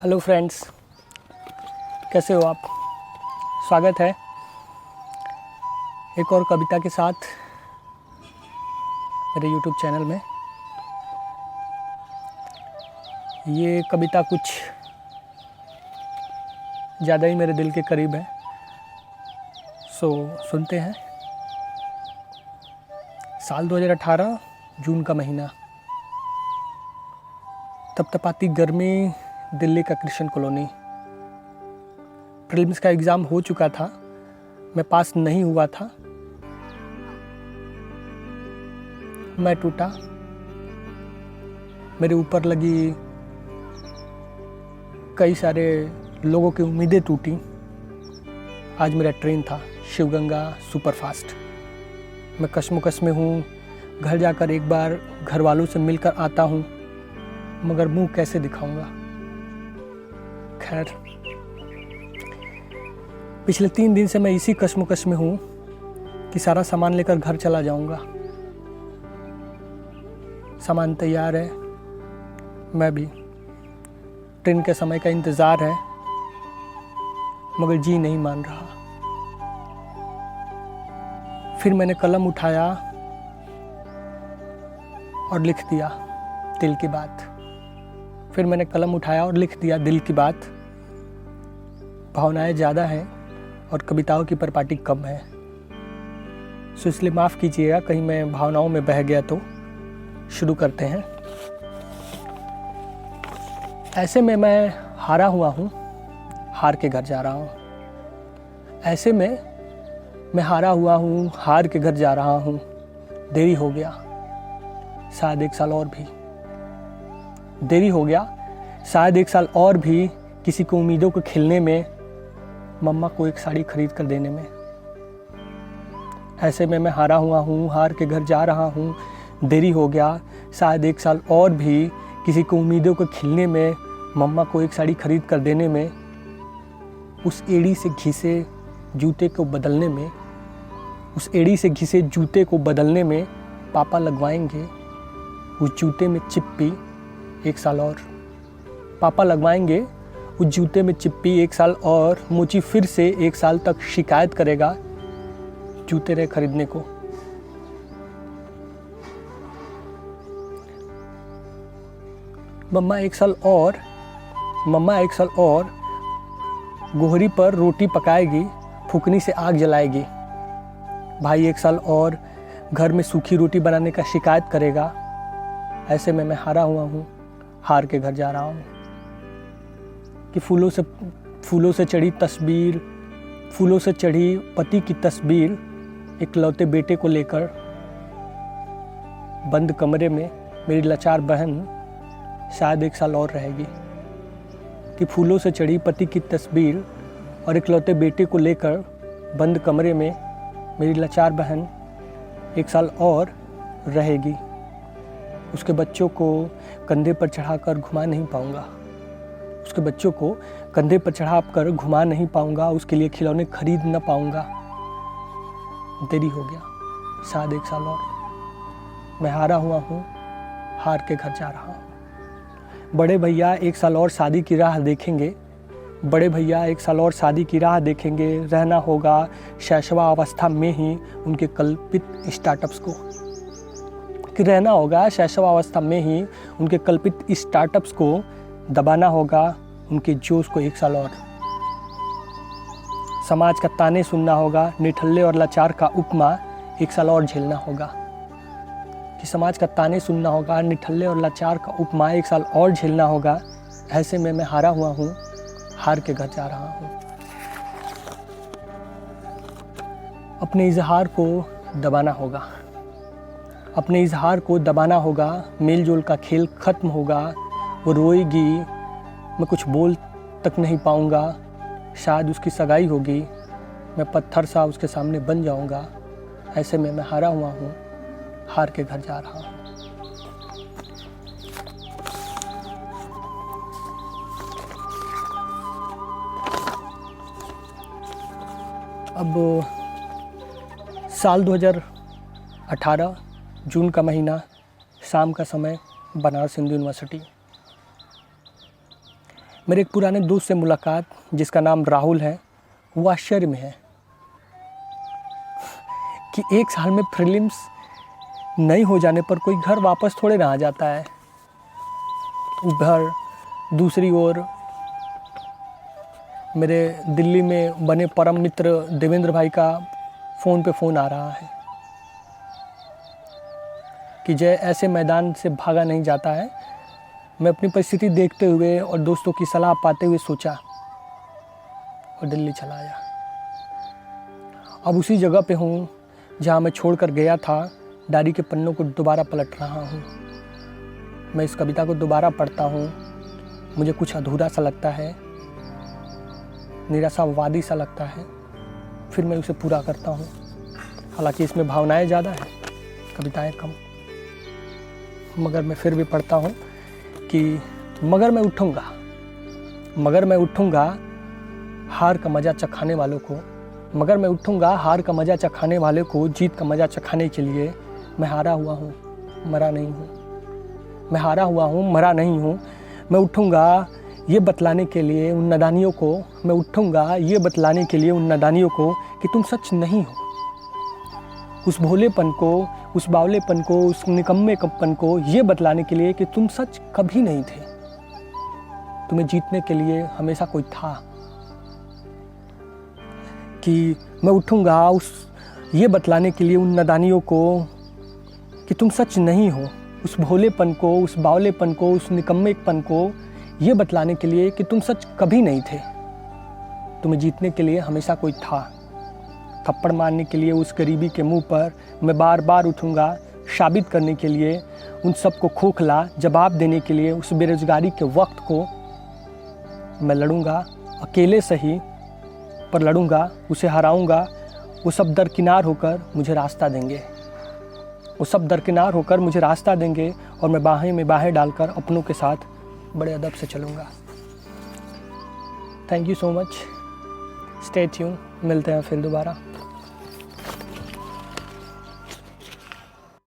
Hello friends, कैसे हो आप। स्वागत है एक और कविता के साथ मेरे यूट्यूब चैनल में। ये कविता कुछ ज़्यादा ही मेरे दिल के करीब है, सो सुनते हैं। साल 2018 जून का महीना, तपतपाती गर्मी, दिल्ली का कृष्ण कॉलोनी। प्रीलिम्स का एग्ज़ाम हो चुका था, मैं पास नहीं हुआ था। मैं टूटा, मेरे ऊपर लगी कई सारे लोगों की उम्मीदें टूटी। आज मेरा ट्रेन था, शिवगंगा सुपरफास्ट। मैं कश्मकश में हूँ, घर जाकर एक बार घर वालों से मिलकर आता हूँ, मगर मुंह कैसे दिखाऊंगा। खैर, पिछले 3 दिन से मैं इसी कश्मकश में हूँ कि सारा सामान लेकर घर चला जाऊंगा। सामान तैयार है, मैं भी। ट्रेन के समय का इंतज़ार है, मगर जी नहीं मान रहा। फिर मैंने कलम उठाया और लिख दिया दिल की बात। फिर मैंने कलम उठाया और लिख दिया दिल की बात। भावनाएं ज़्यादा हैं और कविताओं की परिपाटी कम है, सो इसलिए माफ़ कीजिएगा कहीं मैं भावनाओं में बह गया तो। शुरू करते हैं। ऐसे में मैं हारा हुआ हूँ, हार के घर जा रहा हूँ। ऐसे में मैं हारा हुआ हूँ, हार के घर जा रहा हूँ। देरी हो गया, शायद 1 साल और भी। देरी हो गया, शायद 1 साल और भी, किसी को उम्मीदों को खिलने में, मम्मा को एक साड़ी खरीद कर देने में। ऐसे में मैं हारा हुआ हूँ, हार के घर जा रहा हूँ। देरी हो गया, शायद 1 साल और भी, किसी को उम्मीदों को खिलने में, मम्मा को एक साड़ी खरीद कर देने में। उस एड़ी से घिसे जूते को बदलने में, उस एड़ी से घिसे जूते को बदलने में पापा लगवाएंगे उस जूते में चिप्पी 1 साल और। पापा लगवाएंगे उस जूते में चिप्पी 1 साल और। मुझे फिर से 1 साल तक शिकायत करेगा जूते नए खरीदने को। मम्मा 1 साल और, मम्मा 1 साल और गोहरी पर रोटी पकाएगी, फूकनी से आग जलाएगी। भाई 1 साल और घर में सूखी रोटी बनाने का शिकायत करेगा। ऐसे में मैं हारा हुआ हूँ, हार के घर जा रहा हूँ। कि फूलों से चढ़ी तस्वीर, फूलों से चढ़ी पति की तस्वीर, इकलौते बेटे को लेकर बंद कमरे में मेरी लाचार बहन शायद 1 साल और रहेगी। कि फूलों से चढ़ी पति की तस्वीर और इकलौते बेटे को लेकर बंद कमरे में मेरी लाचार बहन 1 साल और रहेगी। उसके बच्चों को कंधे पर चढ़ाकर घुमा नहीं पाऊंगा, उसके बच्चों को कंधे पर चढ़ाकर घुमा नहीं पाऊंगा, उसके लिए खिलौने खरीद न पाऊंगा। देरी हो गया, शायद 1 साल और। मैं हारा हुआ हूँ, हार के घर जा रहा हूँ। बड़े भैया 1 साल और शादी की राह देखेंगे, बड़े भैया 1 साल और शादी की राह देखेंगे। रहना होगा शैशवावस्था में ही उनके कल्पित स्टार्टअप्स को। कि रहना होगा शैशवावस्था में ही उनके कल्पित स्टार्टअप्स को। दबाना होगा उनके जोश को 1 साल और। समाज का ताने सुनना होगा, निठल्ले और लाचार का उपमा 1 साल और झेलना होगा। कि समाज का ताने सुनना होगा, निठल्ले और लाचार का उपमा 1 साल और झेलना होगा। ऐसे में मैं हारा हुआ हूँ, हार के घर जा रहा हूँ। अपने इजहार को दबाना होगा, अपने इजहार को दबाना होगा। मेल जोल का खेल खत्म होगा, वो रोएगी, मैं कुछ बोल तक नहीं पाऊंगा। शायद उसकी सगाई होगी, मैं पत्थर सा उसके सामने बन जाऊंगा। ऐसे में मैं हारा हुआ हूँ, हार के घर जा रहा हूँ। अब साल 2018 जून का महीना, शाम का समय, बनारस हिंदू यूनिवर्सिटी। मेरे एक पुराने दोस्त से मुलाकात, जिसका नाम राहुल है, वो आश्चर्य में है कि 1 साल में प्रीलिम्स नहीं हो जाने पर कोई घर वापस थोड़े ना आ जाता है। उधर दूसरी ओर मेरे दिल्ली में बने परम मित्र देवेंद्र भाई का फ़ोन पे फ़ोन आ रहा है कि जय, ऐसे मैदान से भागा नहीं जाता है। मैं अपनी परिस्थिति देखते हुए और दोस्तों की सलाह पाते हुए सोचा और दिल्ली चला आया। अब उसी जगह पे हूँ जहाँ मैं छोड़कर गया था। डायरी के पन्नों को दोबारा पलट रहा हूँ। मैं इस कविता को दोबारा पढ़ता हूँ। मुझे कुछ अधूरा सा लगता है, निराशावादी सा लगता है, फिर मैं उसे पूरा करता हूँ। हालांकि इसमें भावनाएं ज़्यादा हैं, कविताएं कम। मगर मैं फिर भी पढ़ता हूँ कि मगर मैं उठूँगा हार का मज़ा चखाने वालों को, मगर मैं उठूँगा हार का मज़ा चखाने वाले को, जीत का मज़ा चखाने के लिए। मैं हारा हुआ हूँ, मरा नहीं हूँ। मैं हारा हुआ हूँ, मरा नहीं हूँ। मैं उठूँगा ये बतलाने के लिए उन नादानियों को, मैं उठूँगा ये बतलाने के लिए उन नादानियों को कि तुम सच नहीं हो। उस भोलेपन को, उस बावलेपन को, उस निकम्मेपन को ये बतलाने के लिए कि तुम सच कभी नहीं थे। तुम्हें जीतने के लिए हमेशा कोई था। कि मैं उठूँगा ये बतलाने के लिए उन नादानियों को कि तुम सच नहीं हो। उस भोलेपन को, उस बावलेपन को, उस निकम्मेपन को ये बतलाने के लिए कि तुम सच कभी नहीं थे। तुम्हें जीतने के लिए हमेशा कोई था। थप्पड़ मारने के लिए उस गरीबी के मुंह पर मैं बार बार उठूँगा, साबित करने के लिए उन सबको खोखला जवाब देने के लिए उस बेरोजगारी के वक्त को मैं लड़ूंगा। अकेले सही पर लड़ूंगा, उसे हराऊंगा। वो सब दरकिनार होकर मुझे रास्ता देंगे, वो सब दरकिनार होकर मुझे रास्ता देंगे और मैं बाहें में बाहें डालकर अपनों के साथ बड़े अदब से चलूँगा। Thank you so much. Stay tune. मिलते हैं फिर दोबारा।